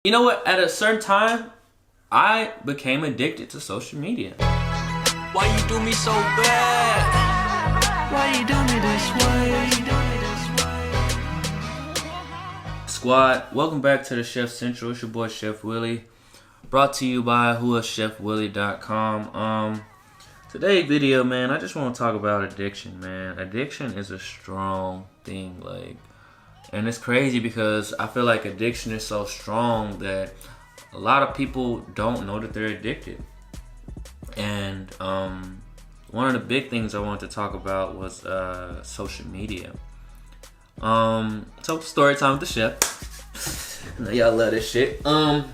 You know what? At a certain time, I became addicted to social media. Why you do me so bad? Why you do me this way? Squad, welcome back to the Chef Central. It's your boy Shef WIlly, brought to you by whoishefwilly.com. Today's video, man, I just want to talk about addiction, man. Addiction is a strong thing, and it's crazy because I feel like addiction is so strong that a lot of people don't know that they're addicted. And one of the big things I wanted to talk about was social media. So story time with the chef. I know y'all love this shit. I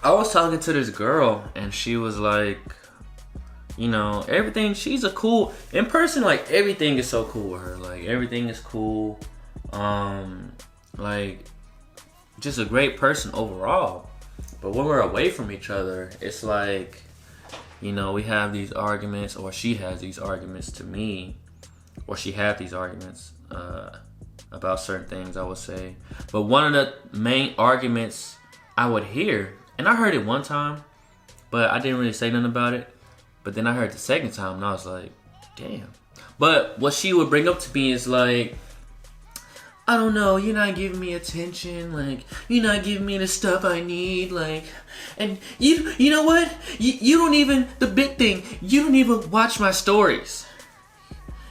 was talking to this girl and she was like, you know, everything, she's a cool, in person, like everything is so cool with her. Like everything is cool. Like just a great person overall. But when we're away from each other, it's like, you know, we have these arguments, or she has these arguments to me, or she had these arguments about certain things, I would say. But one of the main arguments I would hear, and I heard it one time, but I didn't really say nothing about it. But then I heard it the second time, and I was like, damn. But what she would bring up to me is like, I don't know, you're not giving me attention, like, you're not giving me the stuff I need, like, and you know what? You don't even, the big thing, you don't even watch my stories.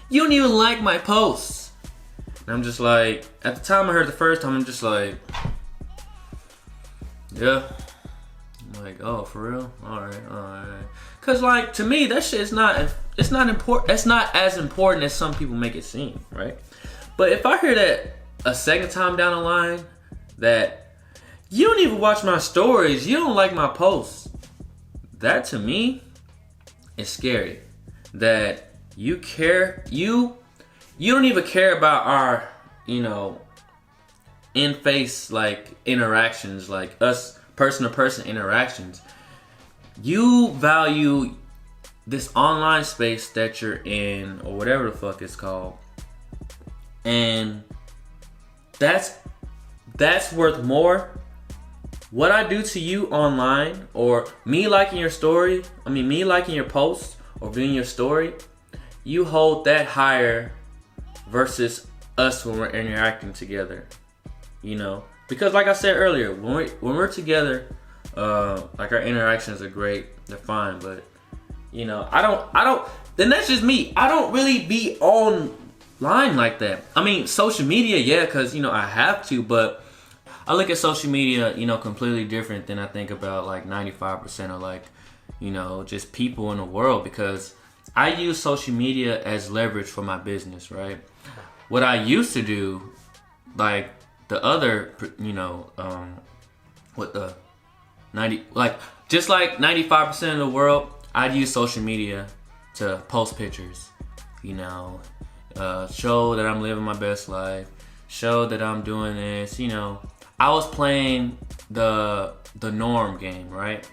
You don't even like my posts. And I'm just like, at the time I heard the first time, I'm just like, yeah. I'm like, oh, for real? Alright. Cause like, to me, that shit is not, it's not important, it's not as important as some people make it seem, right? But if I hear that a second time down the line, that you don't even watch my stories, you don't like my posts, that to me is scary. That you care, you don't even care about our, you know, in-face like interactions, like us person-to-person interactions. You value this online space that you're in, or whatever the fuck it's called, and that's worth more. What I do to you online, or me liking your story, me liking your post or viewing your story, you hold that higher versus us when we're interacting together. You know, because like I said earlier, when we're together, like our interactions are great, they're fine, but you know, I don't. Then that's just me. I don't really be online like that. I mean, social media, yeah, because, you know, I have to, but I look at social media, you know, completely different than I think about like 95% of like, you know, just people in the world, because I use social media as leverage for my business, right? What I used to do, like the other, you know, what the 90, like just like 95% of the world, I'd use social media to post pictures, you know, show that I'm living my best life, show that I'm doing this, you know. I was playing the norm game, right?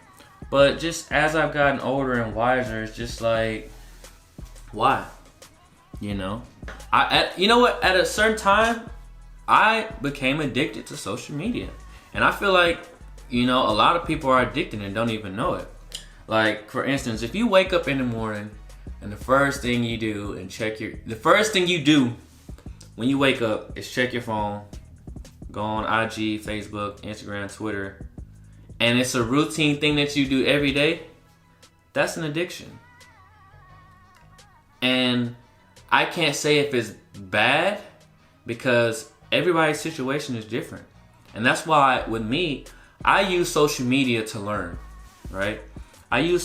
But just as I've gotten older and wiser, it's just like, why? You know? You know what? At a certain time, I became addicted to social media. And I feel like, you know, a lot of people are addicted and don't even know it. Like, for instance, if you wake up in the morning and the first thing you do when you wake up is check your phone, go on IG, Facebook, Instagram, Twitter, and it's a routine thing that you do every day, that's an addiction. And I can't say if it's bad, because everybody's situation is different. And that's why with me, I use social media to learn, right? I use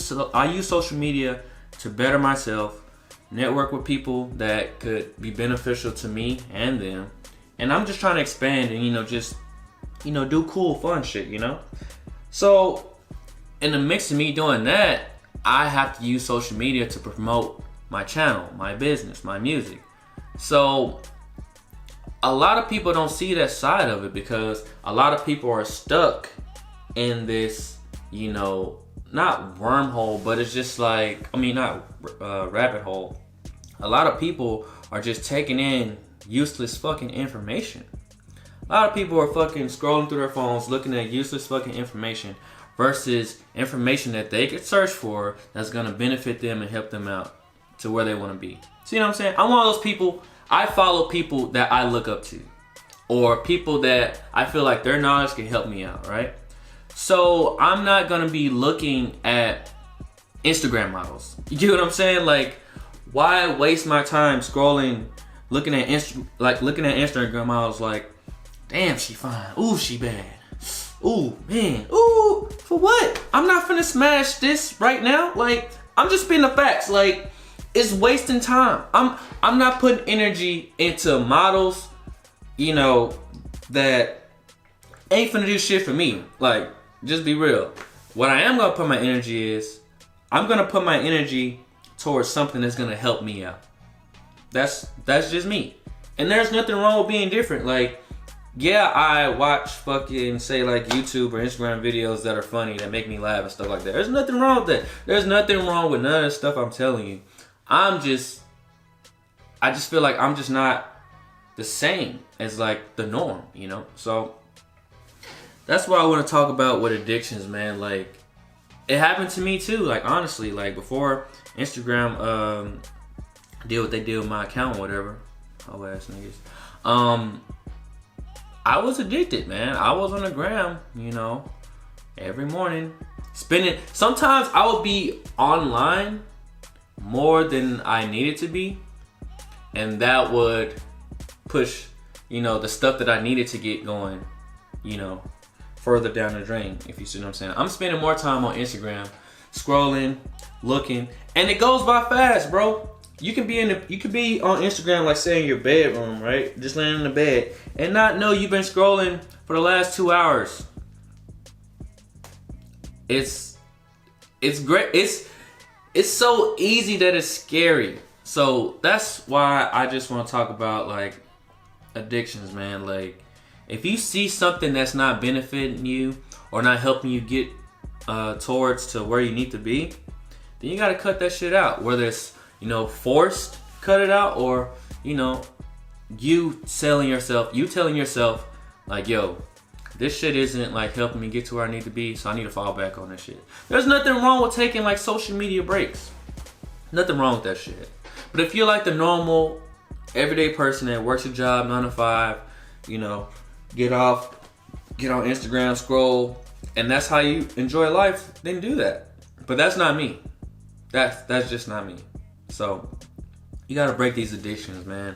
social media to better myself, network with people that could be beneficial to me and them. And I'm just trying to expand and, you know, just, you know, do cool, fun shit, you know? So in the mix of me doing that, I have to use social media to promote my channel, my business, my music. So a lot of people don't see that side of it, because a lot of people are stuck in this, you know, not wormhole, but it's just like, not rabbit hole. A lot of people are just taking in useless fucking information. A lot of people are fucking scrolling through their phones, looking at useless fucking information versus information that they could search for that's gonna benefit them and help them out to where they want to be. See what I'm saying? I'm one of those people. I follow people that I look up to, or people that I feel like their knowledge can help me out, right? So I'm not gonna be looking at Instagram models. You get what I'm saying? Like, why waste my time scrolling, looking at Instagram models? Like, damn, she fine. Ooh, she bad. Ooh, man. Ooh, for what? I'm not finna smash this right now. Like, I'm just spitting the facts. Like, it's wasting time. I'm not putting energy into models, you know, that ain't finna do shit for me. Like, just be real. What I am gonna put my energy is, I'm gonna put my energy towards something that's gonna help me out. That's just me. And there's nothing wrong with being different. Like, yeah, I watch fucking, say, like, YouTube or Instagram videos that are funny, that make me laugh and stuff like that. There's nothing wrong with that. There's nothing wrong with none of the stuff I'm telling you. I just feel like I'm just not the same as, like, the norm, you know? So that's what I want to talk about with addictions, man. Like, it happened to me too. Like, honestly, like, before Instagram did what they did with my account or whatever, hoe ass niggas, I was addicted, man. I was on the gram, you know, every morning spending. Sometimes I would be online more than I needed to be, and that would push, you know, the stuff that I needed to get going, you know, further down the drain, if you see what I'm saying. I'm spending more time on Instagram, scrolling, looking, and it goes by fast, bro. You can be on Instagram, like, say, in your bedroom, right? Just laying in the bed and not know you've been scrolling for the last 2 hours. It's great. It's so easy that it's scary. So that's why I just want to talk about, like, addictions, man. Like, if you see something that's not benefiting you or not helping you get towards to where you need to be, then you gotta cut that shit out. Whether it's, you know, forced cut it out, or, you know, you telling yourself, like, yo, this shit isn't, like, helping me get to where I need to be, so I need to fall back on that shit. There's nothing wrong with taking, like, social media breaks. Nothing wrong with that shit. But if you're like the normal, everyday person that works a job 9 to 5, you know, get on Instagram, scroll, and that's how you enjoy life, then do that. But that's not me. That's just not me. So you gotta break these addictions, man.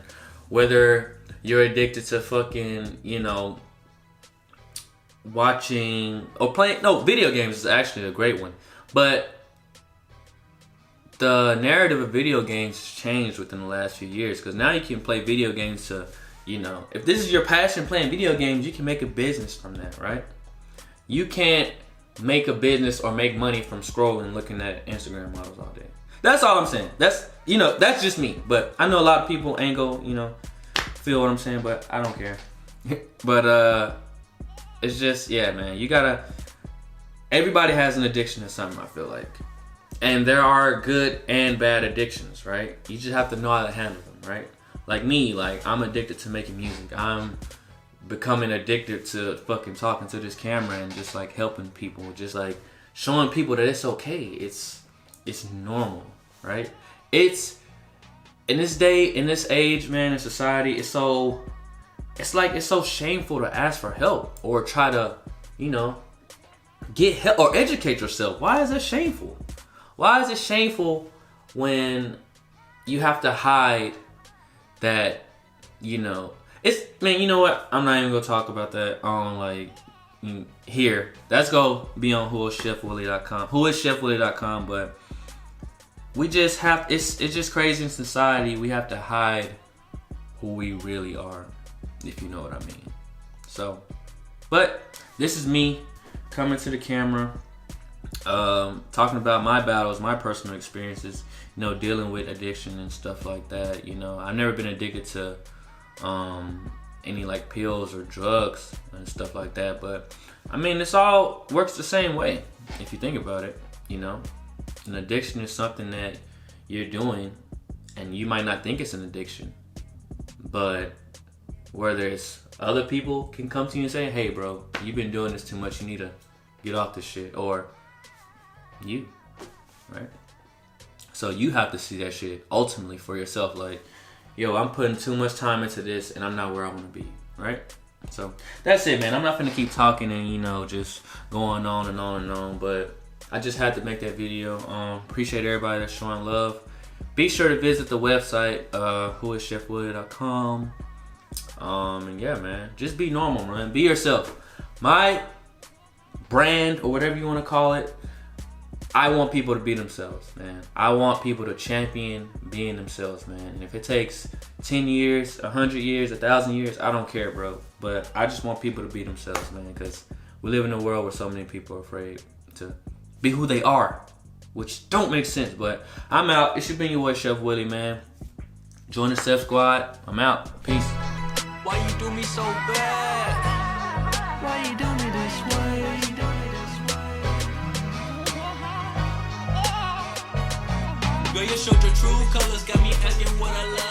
Whether you're addicted to fucking, you know, watching or playing, no, video games is actually a great one. But the narrative of video games has changed within the last few years, because now you can play video games to, you know, if this is your passion, playing video games, you can make a business from that, right? You can't make a business or make money from scrolling, looking at Instagram models all day. That's all I'm saying. That's, you know, that's just me. But I know a lot of people ain't go, you know, feel what I'm saying, but I don't care. But it's just, yeah, man, you gotta, everybody has an addiction to something, I feel like. And there are good and bad addictions, right? You just have to know how to handle them, right? Like me, like, I'm addicted to making music. I'm becoming addicted to fucking talking to this camera and just, like, helping people, just, like, showing people that it's okay. It's normal, right? It's, in this day, in this age, man, in society, it's so shameful to ask for help or try to, you know, get help or educate yourself. Why is that shameful? Why is it shameful when you have to hide that, you know, it's, man, you know what? I'm not even gonna talk about that on, like, here. Let's go be on whoisshefwilly.com. Whoisshefwilly.com, but we just have, it's just crazy in society. We have to hide who we really are, if you know what I mean. So, but this is me coming to the camera, talking about my battles, my personal experiences, you know, dealing with addiction and stuff like that. You know, I've never been addicted to any, like, pills or drugs and stuff like that, but I mean, this all works the same way if you think about it. You know, an addiction is something that you're doing and you might not think it's an addiction, but whether it's Other people can come to you and say, hey bro, you've been doing this too much, you need to get off this shit. Or you, right? So you have to see that shit ultimately for yourself. Like, yo, I'm putting too much time into this and I'm not where I want to be, right? So that's it, man. I'm not gonna keep talking and, you know, just going on and on and on. But I just had to make that video. Appreciate everybody that's showing love. Be sure to visit the website, whoisshefwilly.com. And yeah, man, just be normal, man. Be yourself. My brand, or whatever you want to call it, I want people to be themselves, man. I want people to champion being themselves, man. And if it takes 10 years, 100 years, 1,000 years, I don't care, bro. But I just want people to be themselves, man, because we live in a world where so many people are afraid to be who they are, which don't make sense. But I'm out. It's been your boy, Shef WIlly, man. Join the Chef Squad. I'm out. Peace. Why you do me so bad? Why you do me this way? Girl, you showed your true colors, got me asking what I love.